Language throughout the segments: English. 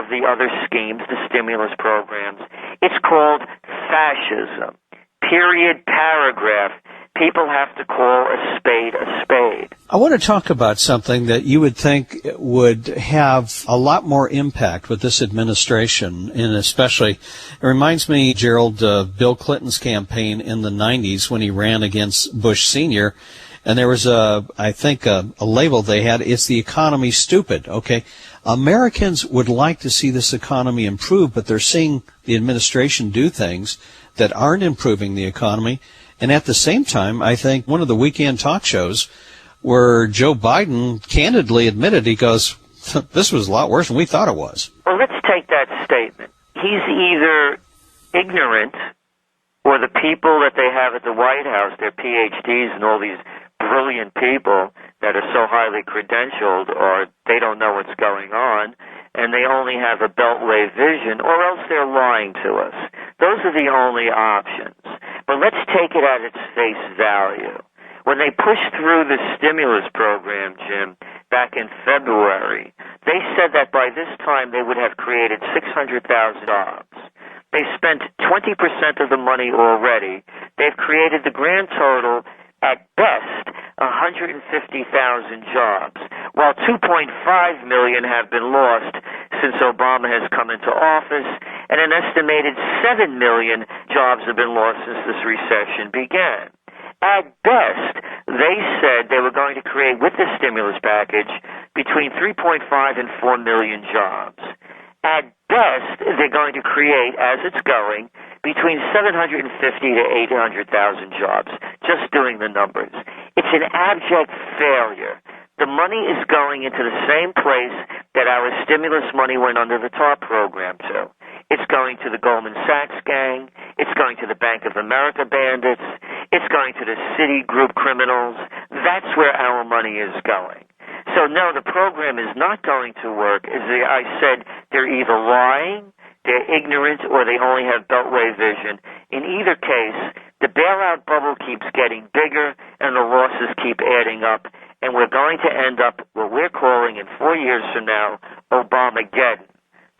of the other schemes, the stimulus programs. It's called fascism. Period, paragraph. People have to call a spade a spade. I want to talk about something that you would think would have a lot more impact with this administration, and especially, it reminds me, Gerald, of Bill Clinton's campaign in the 90s when he ran against Bush Sr., and there was I think a label they had, it's the economy stupid, okay? Americans would like to see this economy improve, but they're seeing the administration do things that aren't improving the economy. And at the same time, I think one of the weekend talk shows where Joe Biden candidly admitted, he goes, this was a lot worse than we thought it was. Well, let's take that statement. He's either ignorant, or the people that they have at the White House, their PhDs and all these brilliant people that are so highly credentialed, or they don't know what's going on, and they only have a beltway vision, or else they're lying to us. Those are the only options. But let's take it at its face value. When they pushed through the stimulus program, Jim, back in February, they said that by this time they would have created 600,000 jobs. They spent 20% of the money already. They've created the grand total, at best, 150,000 jobs, while 2.5 million have been lost since Obama has come into office, and an estimated 7 million jobs have been lost since this recession began. At best, they said they were going to create, with the stimulus package, between 3.5 and 4 million jobs. At best, they're going to create, as it's going, between 750 to 800,000 jobs, just doing the numbers. It's an abject failure. The money is going into the same place that our stimulus money went under the TARP program to. It's going to the Goldman Sachs gang. It's going to the Bank of America bandits. It's going to the Citigroup criminals. That's where our money is going. So, no, the program is not going to work. As I said, they're either lying, they're ignorant, or they only have beltway vision. In either case, the bailout bubble keeps getting bigger, and the losses keep adding up, and we're going to end up what we're calling in 4 years from now, Obamageddon.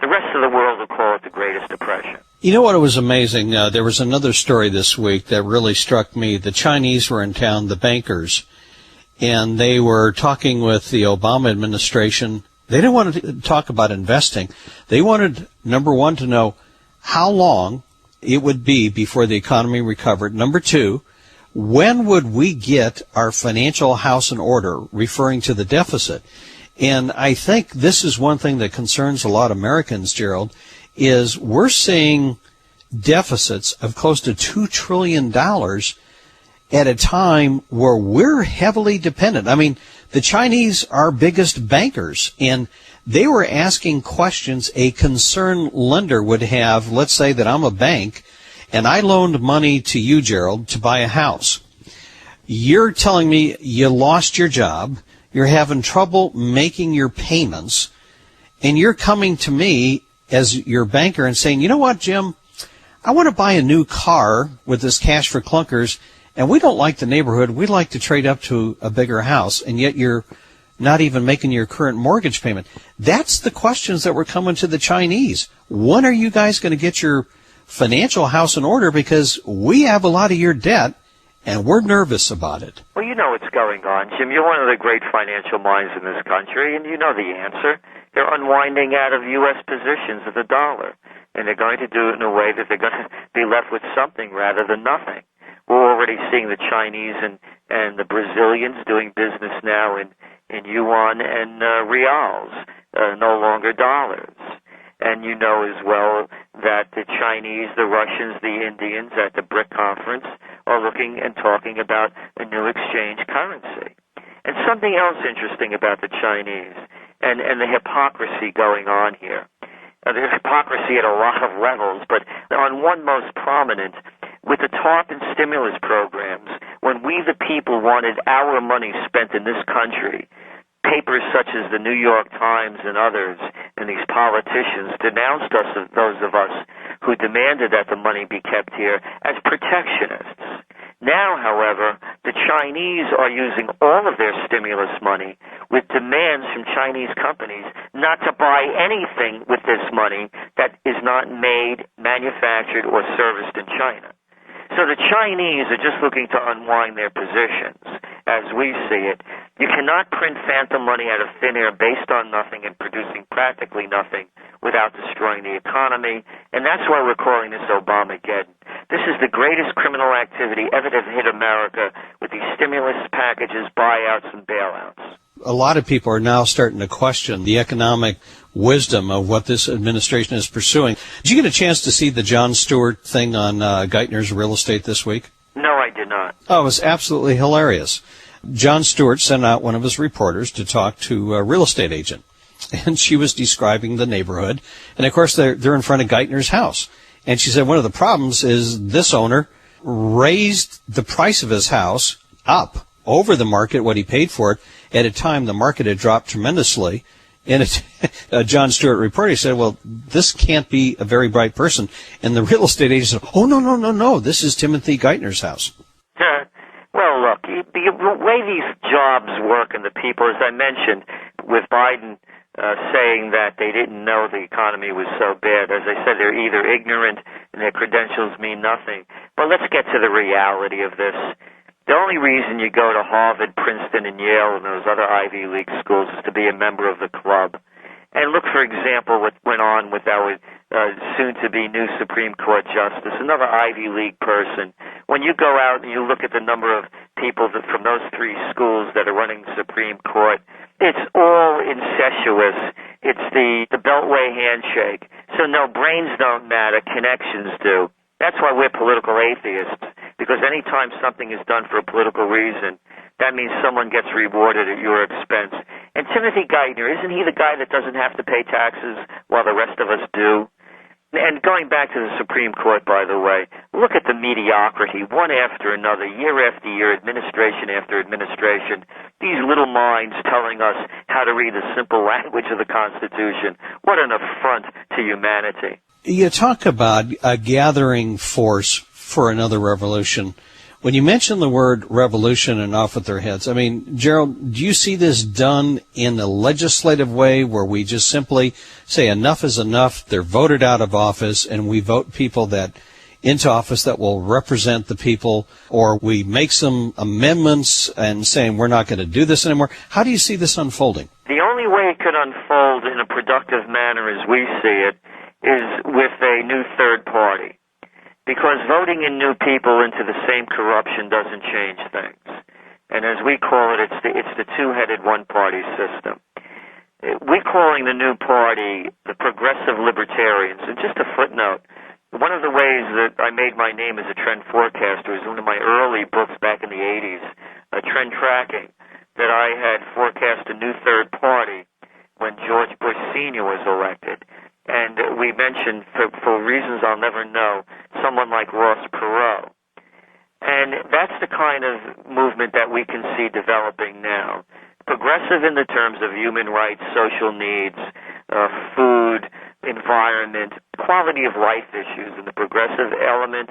The rest of the world will call it the Greatest Depression. You know what was amazing? There was another story this week that really struck me. The Chinese were in town, the bankers, and they were talking with the Obama administration. They didn't want to talk about investing. They wanted, number one, to know how long it would be before the economy recovered. Number two, when would we get our financial house in order, referring to the deficit? And I think this is one thing that concerns a lot of Americans, Gerald, is we're seeing deficits of close to $2 trillion at a time where we're heavily dependent. I mean, the Chinese are biggest bankers, and they were asking questions a concerned lender would have. Let's say that I'm a bank, and I loaned money to you, Gerald, to buy a house. You're telling me you lost your job, you're having trouble making your payments, and you're coming to me as your banker and saying, you know what, Jim, I want to buy a new car with this cash for clunkers, and we don't like the neighborhood. We'd like to trade up to a bigger house, and yet you're not even making your current mortgage payment. That's the questions that were coming to the Chinese. When are you guys going to get your financial house in order? Because we have a lot of your debt, and we're nervous about it. Well, you know what's going on, Jim. You're one of the great financial minds in this country, and you know the answer. They're unwinding out of U.S. positions of the dollar, and they're going to do it in a way that they're going to be left with something rather than nothing. We're already seeing the Chinese and the Brazilians doing business now in yuan and reals, no longer dollars. And you know as well that the Chinese, the Russians, the Indians at the BRIC conference are looking and talking about a new exchange currency. And something else interesting about the Chinese and the hypocrisy going on here. There's hypocrisy at a lot of levels, but on one most prominent, with the TARP and stimulus programs, when we the people wanted our money spent in this country, papers such as the New York Times and others and these politicians denounced us, those of us who demanded that the money be kept here, as protectionists. Now, however, the Chinese are using all of their stimulus money with demands from Chinese companies not to buy anything with this money that is not made, manufactured, or serviced in China. So the Chinese are just looking to unwind their positions, as we see it. You cannot print phantom money out of thin air based on nothing and producing practically nothing without destroying the economy, and that's why we're calling this Obamageddon. This is the greatest criminal activity ever to hit America with these stimulus packages, buyouts, and bailouts. A lot of people are now starting to question the economic wisdom of what this administration is pursuing. Did you get a chance to see the Jon Stewart thing on Geithner's real estate this week? No, I did not. Oh, it was absolutely hilarious. Jon Stewart sent out one of his reporters to talk to a real estate agent, and she was describing the neighborhood. And, of course, they're in front of Geithner's house. And she said one of the problems is this owner raised the price of his house up over the market, what he paid for it, at a time the market had dropped tremendously. And Jon Stewart reporter said, well, this can't be a very bright person. And the real estate agent said, oh, no, this is Timothy Geithner's house. Well, look, the way these jobs work and the people, as I mentioned, with Biden saying that they didn't know the economy was so bad, as I said, they're either ignorant and their credentials mean nothing. But let's get to the reality of this. The only reason you go to Harvard, Princeton, and Yale and those other Ivy League schools is to be a member of the club. And look, for example, what went on with our soon-to-be new Supreme Court Justice, another Ivy League person. When you go out and you look at the number of people from those three schools that are running the Supreme Court, it's all incestuous. It's the Beltway handshake. So no, brains don't matter, connections do. That's why we're political atheists, because any time something is done for a political reason, that means someone gets rewarded at your expense. And Timothy Geithner, isn't he the guy that doesn't have to pay taxes while the rest of us do? And going back to the Supreme Court, by the way, look at the mediocrity, one after another, year after year, administration after administration, these little minds telling us how to read the simple language of the Constitution. What an affront to humanity. You talk about a gathering force for another revolution. When you mention the word revolution and off with their heads, I mean, Gerald, do you see this done in a legislative way where we just simply say enough is enough, they're voted out of office, and we vote people that into office that will represent the people, or we make some amendments and saying we're not going to do this anymore? How do you see this unfolding? The only way it could unfold in a productive manner as we see it is with a new third party. Because voting in new people into the same corruption doesn't change things. And as we call it, it's the two-headed one-party system. We're calling the new party the Progressive Libertarians. And just a footnote, one of the ways that I made my name as a trend forecaster is one of my early books back in the 80s, Trend Tracking, that I had forecast a new third party when George Bush Sr. was elected. And we mentioned, for reasons I'll never know, someone like Ross Perot. And that's the kind of movement that we can see developing now. Progressive in the terms of human rights, social needs, food, environment, quality of life issues in the progressive element.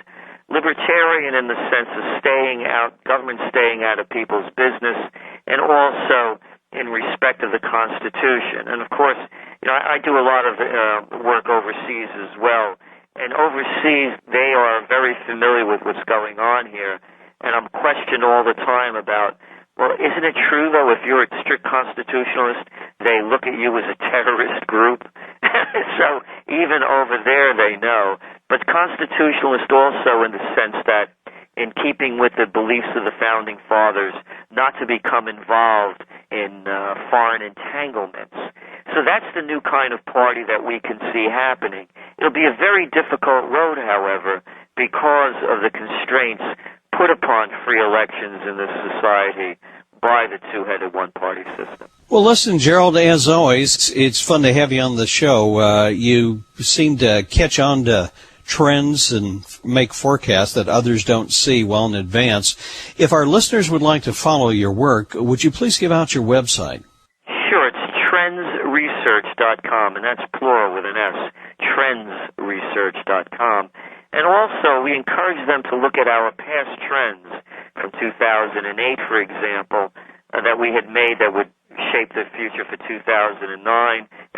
Libertarian in the sense of government staying out of people's business, and also in respect of the Constitution. And of course, I do a lot of work overseas as well. And overseas, they are very familiar with what's going on here. And I'm questioned all the time about, well, isn't it true, though, if you're a strict constitutionalist, they look at you as a terrorist group? So even over there, they know. But constitutionalist also in the sense that, in keeping with the beliefs of the Founding Fathers, not to become involved in foreign entanglements. So that's the new kind of party that we can see happening. It'll be a very difficult road, however, because of the constraints put upon free elections in this society by the two-headed one-party system. Well, listen, Gerald, as always, it's fun to have you on the show. You seem to catch on to trends and make forecasts that others don't see well in advance. If our listeners would like to follow your work, would you please give out your website? Sure, it's trendsresearch.com, and that's plural with an S, trendsresearch.com. And also, we encourage them to look at our past trends from 2008, for example, that we had made that would shape the future for 2009,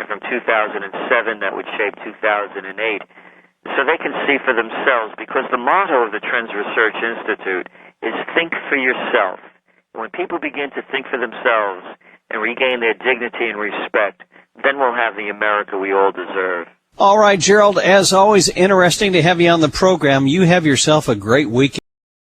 and from 2007 that would shape 2008. So they can see for themselves, because the motto of the Trends Research Institute is think for yourself. When people begin to think for themselves and regain their dignity and respect, then we'll have the America we all deserve. All right, Gerald, as always, interesting to have you on the program. You have yourself a great weekend.